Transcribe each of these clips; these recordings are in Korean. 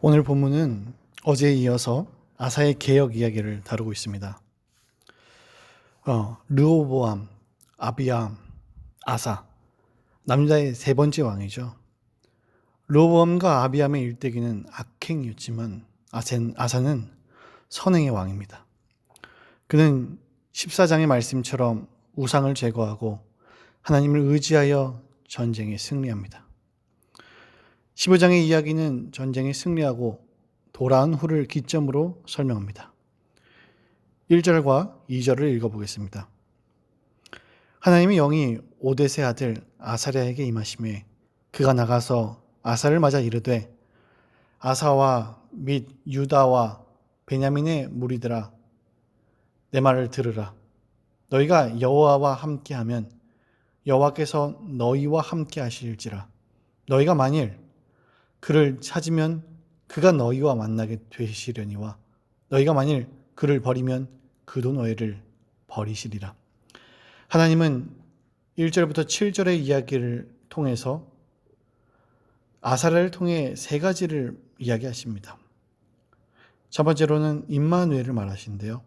오늘 본문은 어제에 이어서 아사의 개혁 이야기를 다루고 있습니다. 르호보암, 아비암, 아사, 남유다의 세 번째 왕이죠. 르호보암과 아비암의 일대기는 악행이었지만 아사는 선행의 왕입니다. 그는 14장의 말씀처럼 우상을 제거하고 하나님을 의지하여 전쟁에 승리합니다. 15장의 이야기는 전쟁에 승리하고 돌아온 후를 기점으로 설명합니다. 1절과 2절을 읽어보겠습니다. 하나님의 영이 오뎃의 아들 아사랴에게 임하심에 그가 나가서 아사를 맞아 이르되 아사와 및 유다와 베냐민의 무리들아 내 말을 들으라. 너희가 여호와와 함께하면 여호와께서 너희와 함께 하실지라. 너희가 만일 그를 찾으면 그가 너희와 만나게 되시려니와 너희가 만일 그를 버리면 그도 너희를 버리시리라. 하나님은 1절부터 7절의 이야기를 통해서 아사랴를 통해 세 가지를 이야기하십니다. 첫 번째로는 임마누엘을 말하신대요.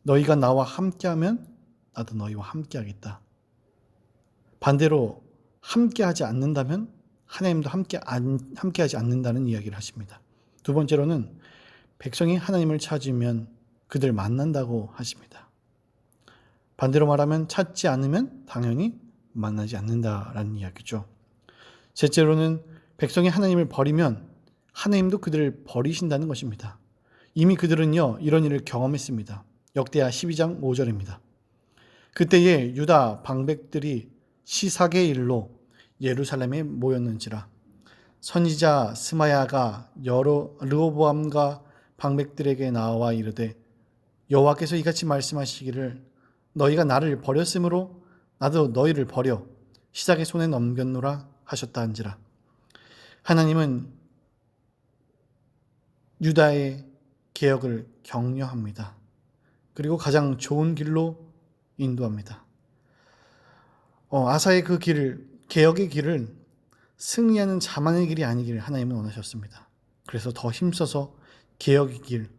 너희가 나와 함께하면 나도 너희와 함께하겠다. 반대로 함께하지 않는다면 하나님도 함께하지 않는다는 이야기를 하십니다. 두 번째로는 백성이 하나님을 찾으면 그들 만난다고 하십니다. 반대로 말하면 찾지 않으면 당연히 만나지 않는다라는 이야기죠. 셋째로는 백성이 하나님을 버리면 하나님도 그들을 버리신다는 것입니다. 이미 그들은요 이런 일을 경험했습니다. 역대하 12장 5절입니다. 그때에 유다 방백들이 시삭의 일로 예루살렘에 모였는지라 선지자 스마야가 여러 르호보암과 방백들에게 나와 이르되 여호와께서 이같이 말씀하시기를 너희가 나를 버렸으므로 나도 너희를 버려 시삭의 손에 넘겼노라 하셨다 한지라. 하나님은 유다의 개혁을 격려합니다. 그리고 가장 좋은 길로 인도합니다. 아사의 그 길을, 개혁의 길을 승리하는 자만의 길이 아니기를 하나님은 원하셨습니다. 그래서 더 힘써서 개혁의 길,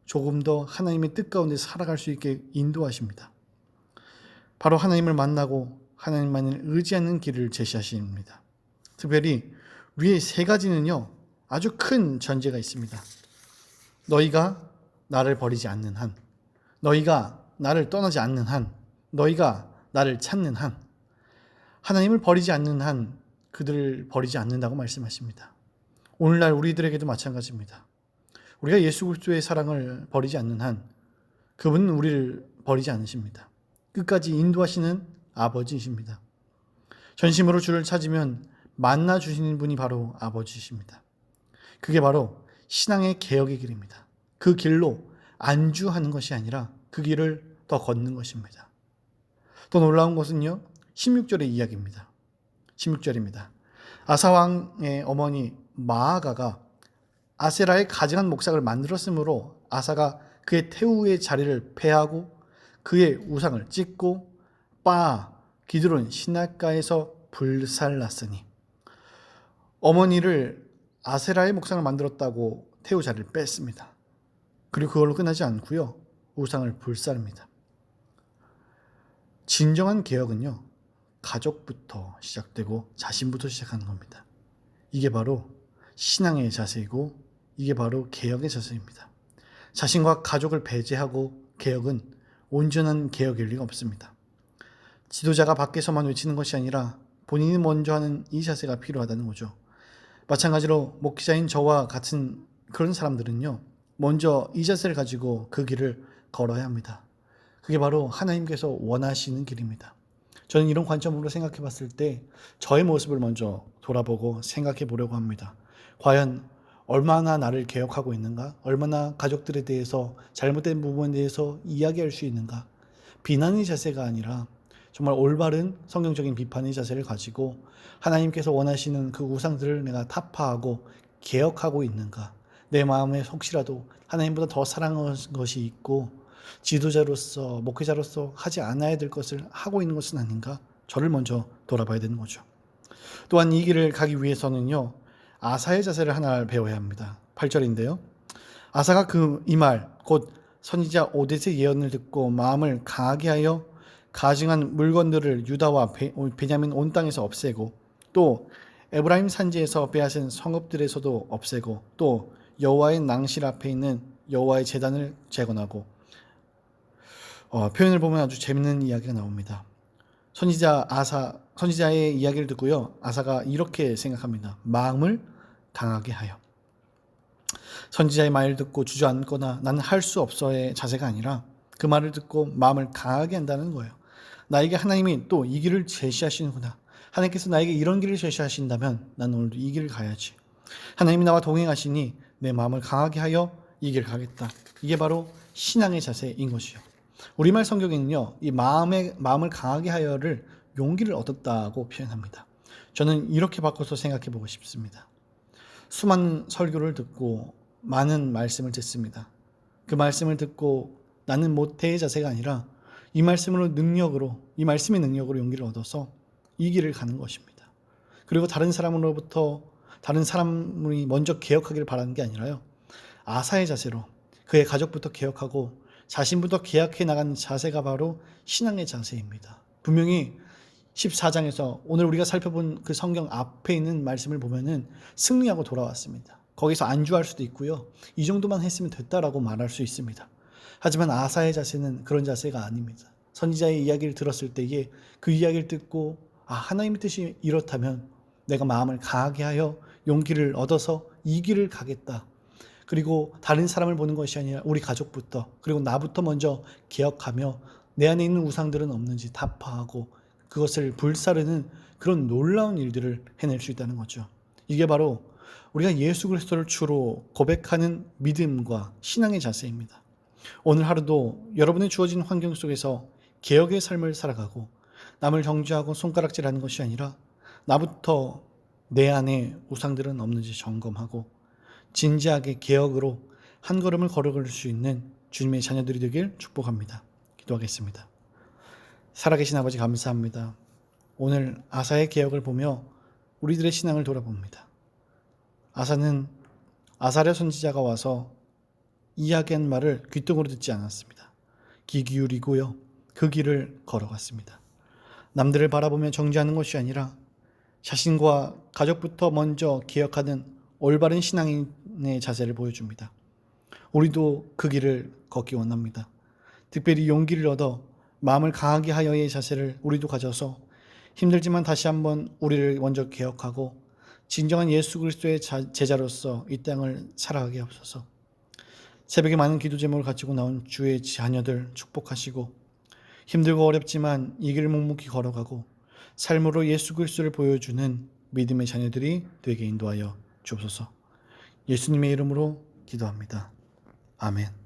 조금 더 하나님의 뜻 가운데 살아갈 수 있게 인도하십니다. 바로 하나님을 만나고 하나님만을 의지하는 길을 제시하십니다. 특별히 위에 세 가지는요, 아주 큰 전제가 있습니다. 너희가 나를 버리지 않는 한, 너희가 나를 떠나지 않는 한, 너희가 나를 찾는 한, 하나님을 버리지 않는 한 그들을 버리지 않는다고 말씀하십니다. 오늘날 우리들에게도 마찬가지입니다. 우리가 예수 그리스도의 사랑을 버리지 않는 한 그분은 우리를 버리지 않으십니다. 끝까지 인도하시는 아버지이십니다. 전심으로 주를 찾으면 만나 주시는 분이 바로 아버지이십니다. 그게 바로 신앙의 개혁의 길입니다. 그 길로 안주하는 것이 아니라 그 길을 더 걷는 것입니다. 또 놀라운 것은요, 16절의 이야기입니다. 16절입니다. 아사왕의 어머니 마아가가 아세라의 가증한 목상을 만들었으므로 아사가 그의 태우의 자리를 폐하고 그의 우상을 찢고 기드론 시냇가에서 불살랐으니. 어머니를 아세라의 목상을 만들었다고 태우 자리를 뺐습니다. 그리고 그걸로 끝나지 않고요, 우상을 불사릅니다. 진정한 개혁은요, 가족부터 시작되고 자신부터 시작하는 겁니다. 이게 바로 신앙의 자세이고 이게 바로 개혁의 자세입니다. 자신과 가족을 배제하고 개혁은 온전한 개혁일 리가 없습니다. 지도자가 밖에서만 외치는 것이 아니라 본인이 먼저 하는 이 자세가 필요하다는 거죠. 마찬가지로 목회자인 저와 같은 그런 사람들은요, 먼저 이 자세를 가지고 그 길을 걸어야 합니다. 그게 바로 하나님께서 원하시는 길입니다. 저는 이런 관점으로 생각해 봤을 때 저의 모습을 먼저 돌아보고 생각해 보려고 합니다. 과연 얼마나 나를 개혁하고 있는가? 얼마나 가족들에 대해서 잘못된 부분에 대해서 이야기할 수 있는가? 비난의 자세가 아니라 정말 올바른 성경적인 비판의 자세를 가지고 하나님께서 원하시는 그 우상들을 내가 타파하고 개혁하고 있는가? 내 마음에 혹시라도 하나님보다 더 사랑하는 것이 있고 지도자로서 목회자로서 하지 않아야 될 것을 하고 있는 것은 아닌가? 저를 먼저 돌아봐야 되는 거죠. 또한 이 길을 가기 위해서는요, 아사의 자세를 하나 배워야 합니다. 8절인데요. 아사가 이 말 곧 선지자 오뎃의 예언을 듣고 마음을 강하게 하여 가증한 물건들을 유다와 베냐민 온 땅에서 없애고 또 에브라임 산지에서 빼앗은 성읍들에서도 없애고 또 여호와의 낭실 앞에 있는 여호와의 제단을 재건하고 표현을 보면 아주 재밌는 이야기가 나옵니다. 선지자의 이야기를 듣고요. 아사가 이렇게 생각합니다. 마음을 강하게 하여. 선지자의 말을 듣고 주저앉거나 나는 할 수 없어의 자세가 아니라 그 말을 듣고 마음을 강하게 한다는 거예요. 나에게 하나님이 또 이 길을 제시하시는구나. 하나님께서 나에게 이런 길을 제시하신다면 나는 오늘도 이 길을 가야지. 하나님이 나와 동행하시니 내 마음을 강하게 하여 이 길을 가겠다. 이게 바로 신앙의 자세인 것이요. 우리말 성경에는요, 이 마음을 강하게 하여를 용기를 얻었다고 표현합니다. 저는 이렇게 바꿔서 생각해 보고 싶습니다. 수많은 설교를 듣고 많은 말씀을 듣습니다. 그 말씀을 듣고 나는 못해의 자세가 아니라 이 말씀의 능력으로 용기를 얻어서 이 길을 가는 것입니다. 그리고 다른 사람이 먼저 개혁하기를 바라는 게 아니라요. 아사의 자세로 그의 가족부터 개혁하고 자신부터 개혁해 나가는 자세가 바로 신앙의 자세입니다. 분명히 14장에서 오늘 우리가 살펴본 그 성경 앞에 있는 말씀을 보면은 승리하고 돌아왔습니다. 거기서 안주할 수도 있고요. 이 정도만 했으면 됐다라고 말할 수 있습니다. 하지만 아사의 자세는 그런 자세가 아닙니다. 선지자의 이야기를 들었을 때에 그 이야기를 듣고 하나님의 뜻이 이렇다면 내가 마음을 강하게 하여 용기를 얻어서 이 길을 가겠다. 그리고 다른 사람을 보는 것이 아니라 우리 가족부터 그리고 나부터 먼저 개혁하며 내 안에 있는 우상들은 없는지 타파하고 그것을 불사르는 그런 놀라운 일들을 해낼 수 있다는 거죠. 이게 바로 우리가 예수 그리스도를 주로 고백하는 믿음과 신앙의 자세입니다. 오늘 하루도 여러분의 주어진 환경 속에서 개혁의 삶을 살아가고 남을 정죄하고 손가락질하는 것이 아니라 나부터 내 안에 우상들은 없는지 점검하고 진지하게 개혁으로 한 걸음을 걸어갈 수 있는 주님의 자녀들이 되길 축복합니다. 기도하겠습니다. 살아계신 아버지 감사합니다. 오늘 아사의 개혁을 보며 우리들의 신앙을 돌아봅니다. 아사는 아사랴 선지자가 와서 이야기한 말을 귀등으로 듣지 않았습니다. 귀 기울이고요. 그 길을 걸어갔습니다. 남들을 바라보며 정죄하는 것이 아니라 자신과 가족부터 먼저 개혁하는 올바른 신앙인의 자세를 보여줍니다. 우리도 그 길을 걷기 원합니다. 특별히 용기를 얻어 마음을 강하게 하여의 자세를 우리도 가져서 힘들지만 다시 한번 우리를 먼저 개혁하고 진정한 예수 그리스도의 제자로서 이 땅을 살아가게 하옵소서. 새벽에 많은 기도 제목을 가지고 나온 주의 자녀들 축복하시고 힘들고 어렵지만 이 길을 묵묵히 걸어가고 삶으로 예수 그리스도를 보여주는 믿음의 자녀들이 되게 인도하여 주옵소서. 예수님의 이름으로 기도합니다. 아멘.